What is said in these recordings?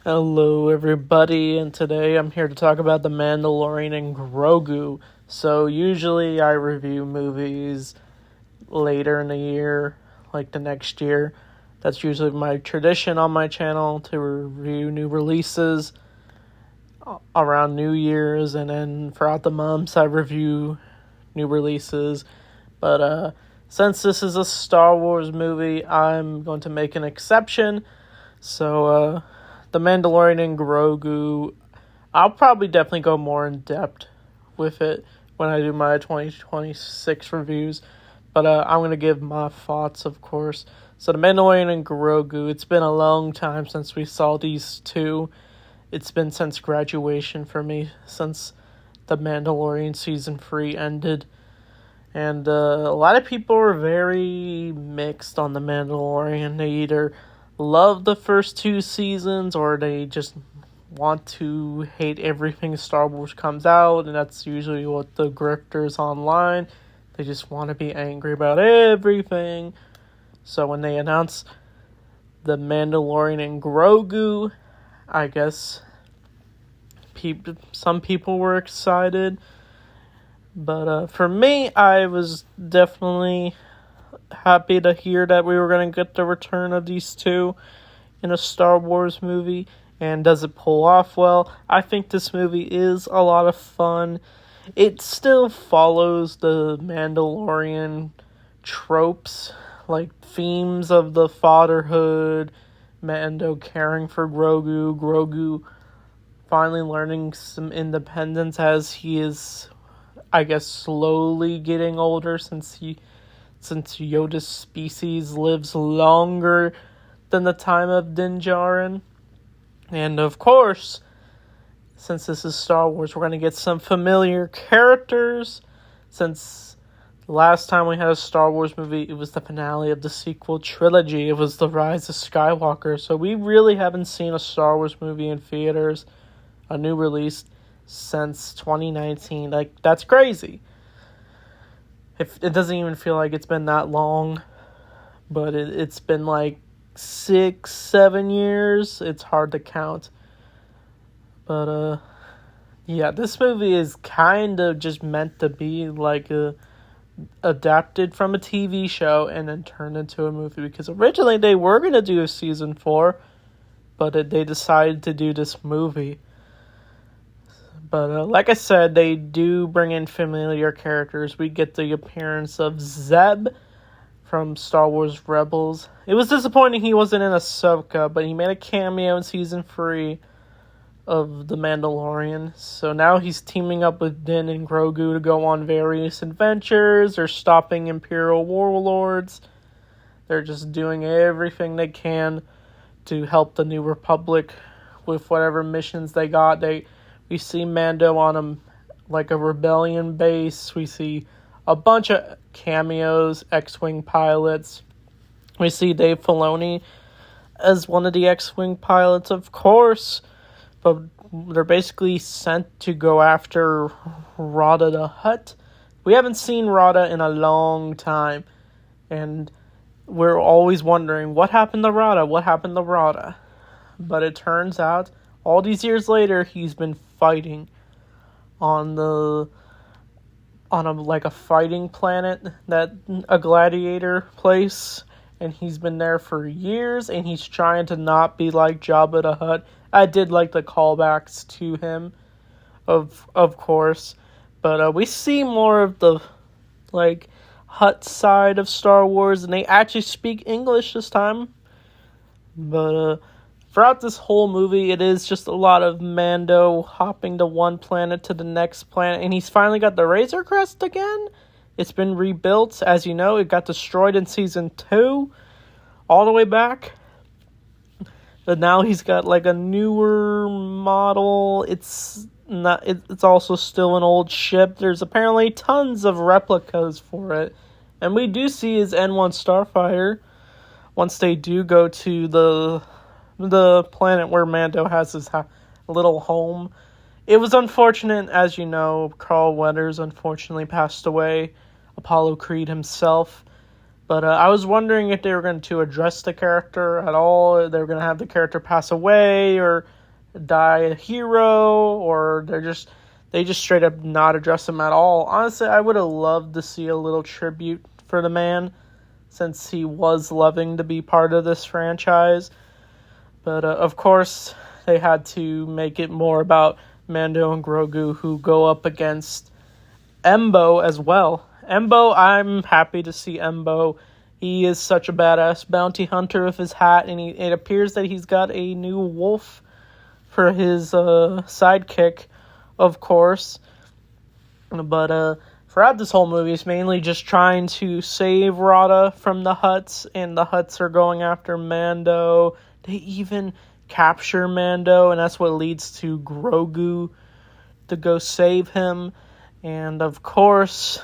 Hello, everybody, and today I'm here to talk about The Mandalorian and Grogu. So, usually I review movies later in the year, like the next year. That's usually my tradition on my channel to review new releases around New Year's, and then throughout the months I review new releases. But since this is a Star Wars movie, I'm going to make an exception. So, The Mandalorian and Grogu, I'll probably definitely go more in depth with it when I do my 2026 reviews. But I'm going to give my thoughts, of course. So The Mandalorian and Grogu, it's been a long time since we saw these two. It's been since graduation for me, since The Mandalorian Season 3 ended. And a lot of people are very mixed on The Mandalorian. They either love the first two seasons or they just want to hate everything Star Wars comes out, and that's usually what the grifters online, they just want to be angry about everything. So when they announced The Mandalorian and Grogu, I guess some people were excited, but for me, I was definitely happy to hear that we were going to get the return of these two in a Star Wars movie. And does it pull off well? I think this movie is a lot of fun. It still follows the Mandalorian tropes, like themes of the fatherhood, Mando caring for Grogu finally learning some independence as he is, I guess, slowly getting older, since Yoda's species lives longer than the time of Din Djarin. And of course, since this is Star Wars, we're going to get some familiar characters. Since the last time we had a Star Wars movie, it was the finale of the sequel trilogy. It was The Rise of Skywalker. So we really haven't seen a Star Wars movie in theaters, a new release, since 2019. Like, that's crazy. It doesn't even feel like it's been that long, but it's been like 6-7 years. It's hard to count. But yeah, this movie is kind of just meant to be like adapted from a TV show and then turned into a movie, because originally they were going to do a season 4, but they decided to do this movie. But like I said, they do bring in familiar characters. We get the appearance of Zeb from Star Wars Rebels. It was disappointing he wasn't in Ahsoka, but he made a cameo in Season 3 of The Mandalorian. So now he's teaming up with Din and Grogu to go on various adventures. They're stopping Imperial warlords. They're just doing everything they can to help the New Republic with whatever missions they got. We see Mando on a rebellion base. We see a bunch of cameos, X-Wing pilots. We see Dave Filoni as one of the X-Wing pilots, of course. But they're basically sent to go after Rada the Hutt. We haven't seen Rada in a long time. And we're always wondering, what happened to Rada? What happened to Rada? But it turns out, all these years later, he's been fighting on a fighting planet, that a gladiator place, and he's been there for years, and he's trying to not be like Jabba the Hutt. I did like the callbacks to him, of course, but we see more of the Hutt side of Star Wars, and they actually speak English this time. But throughout this whole movie, it is just a lot of Mando hopping to one planet to the next planet. And he's finally got the Razor Crest again. It's been rebuilt. As you know, it got destroyed in Season 2. All the way back. But now he's got a newer model. It's also still an old ship. There's apparently tons of replicas for it. And we do see his N1 Starfighter once they do go to the planet where Mando has his little home. It was unfortunate, as you know, Carl Weathers unfortunately passed away, Apollo Creed himself. But I was wondering if they were going to address the character at all. If they were going to have the character pass away or die a hero, or they just straight up not address him at all. Honestly, I would have loved to see a little tribute for the man, since he was loving to be part of this franchise. But of course, they had to make it more about Mando and Grogu, who go up against Embo as well. Embo, I'm happy to see Embo. He is such a badass bounty hunter with his hat, and it appears that he's got a new wolf for his sidekick, of course. But throughout this whole movie, it's mainly just trying to save Rada from the Hutts, and the Hutts are going after Mando. They even capture Mando, and that's what leads to Grogu to go save him. And of course,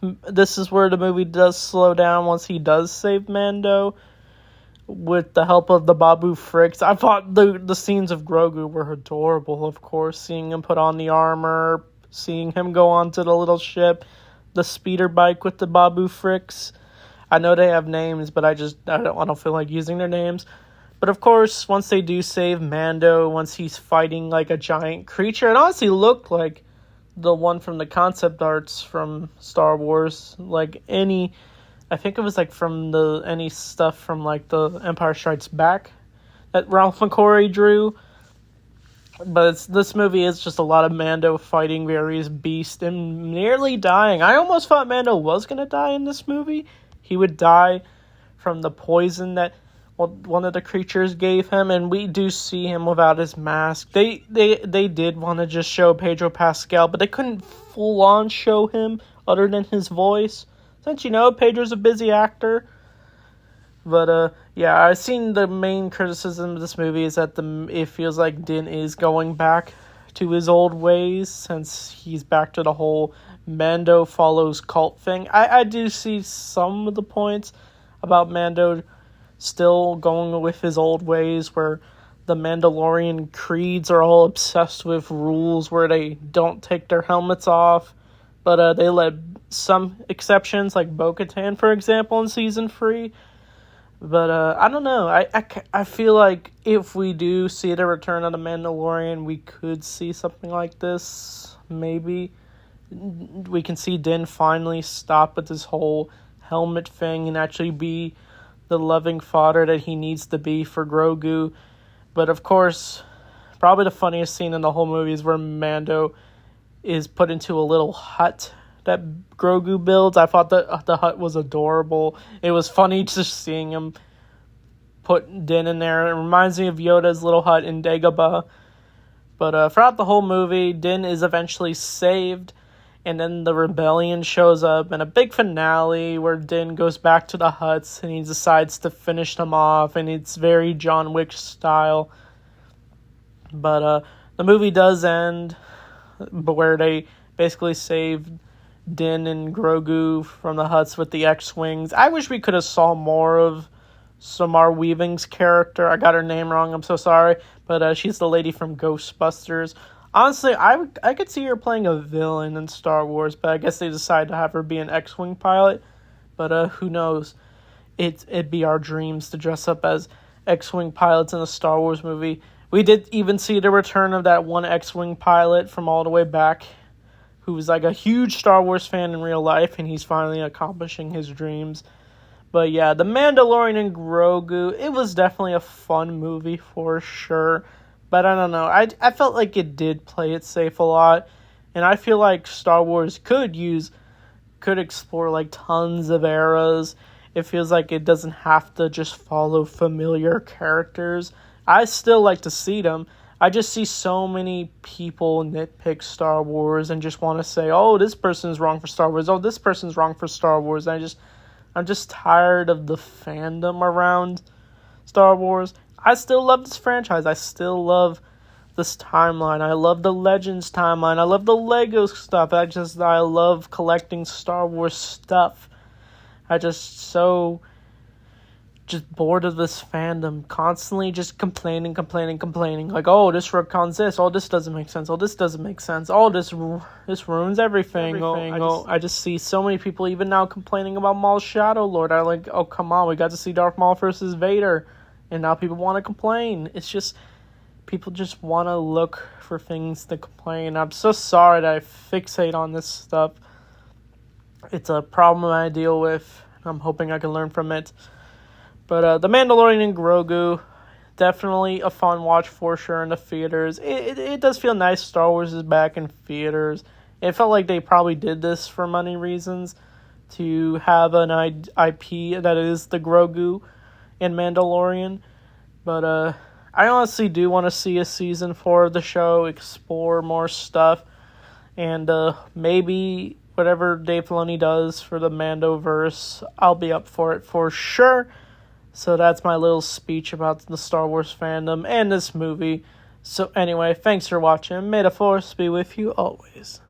this is where the movie does slow down once he does save Mando, with the help of the Babu Fricks. I thought the scenes of Grogu were adorable, of course. Seeing him put on the armor, seeing him go onto the little ship, the speeder bike with the Babu Fricks. I know they have names, but I don't feel like using their names. But of course, once they do save Mando, once he's fighting like a giant creature, it honestly looked like the one from the concept arts from Star Wars. Like I think it was like from any stuff from like the Empire Strikes Back that Ralph McQuarrie drew. But this movie is just a lot of Mando fighting various beasts and nearly dying. I almost thought Mando was going to die in this movie. He would die from the poison that one of the creatures gave him, and we do see him without his mask. They did want to just show Pedro Pascal, but they couldn't full on show him other than his voice, since Pedro's a busy actor. But yeah, I've seen the main criticism of this movie is that it feels like Din is going back to his old ways, since he's back to the whole Mando follows cult thing. I do see some of the points about Mando still going with his old ways, where the Mandalorian creeds are all obsessed with rules where they don't take their helmets off, but they let some exceptions, like Bo-Katan, for example, in Season 3. But I don't know. I feel like if we do see the return of the Mandalorian, we could see something like this. Maybe we can see Din finally stop with this whole helmet thing and actually be the loving father that he needs to be for Grogu. But of course, probably the funniest scene in the whole movie is where Mando is put into a little hut that Grogu builds. I thought that the hut was adorable. It was funny just seeing him put Din in there. It reminds me of Yoda's little hut in Dagobah. But throughout the whole movie, Din is eventually saved, and then the rebellion shows up, and a big finale where Din goes back to the Hutts and he decides to finish them off, and it's very John Wick style. But the movie does end, but where they basically save Din and Grogu from the Hutts with the X-Wings. I wish we could have saw more of Samara Weaving's character. I got her name wrong, I'm so sorry. But she's the lady from Ghostbusters. Honestly, I could see her playing a villain in Star Wars, but I guess they decided to have her be an X-Wing pilot. But who knows? It'd be our dreams to dress up as X-Wing pilots in a Star Wars movie. We did even see the return of that one X-Wing pilot from all the way back, who was like a huge Star Wars fan in real life, and he's finally accomplishing his dreams. But yeah, The Mandalorian and Grogu, it was definitely a fun movie for sure. But I don't know, I felt like it did play it safe a lot. And I feel like Star Wars could explore like tons of eras. It feels like it doesn't have to just follow familiar characters. I still like to see them. I just see so many people nitpick Star Wars and just want to say, oh, this person's wrong for Star Wars. Oh, this person's wrong for Star Wars. And I'm just tired of the fandom around Star Wars. I still love this franchise. I still love this timeline. I love the Legends timeline. I love the Lego stuff. I love collecting Star Wars stuff. just bored of this fandom, constantly just complaining. Like, oh, this retcons this. Oh, this doesn't make sense. Oh, this doesn't make sense. Oh, this ruins everything. I just see so many people even now complaining about Maul's Shadow Lord. I like, oh, come on, we got to see Darth Maul versus Vader, and now people want to complain. It's just, people just want to look for things to complain. I'm so sorry that I fixate on this stuff. It's a problem I deal with. I'm hoping I can learn from it. But The Mandalorian and Grogu, definitely a fun watch for sure in the theaters. It does feel nice Star Wars is back in theaters. It felt like they probably did this for money reasons, to have an IP that is the Grogu and Mandalorian. But I honestly do want to see a season 4 of the show, explore more stuff, and maybe whatever Dave Filoni does for the Mandoverse, I'll be up for it for sure. So that's my little speech about the Star Wars fandom and this movie. So anyway, thanks for watching. May the Force be with you always.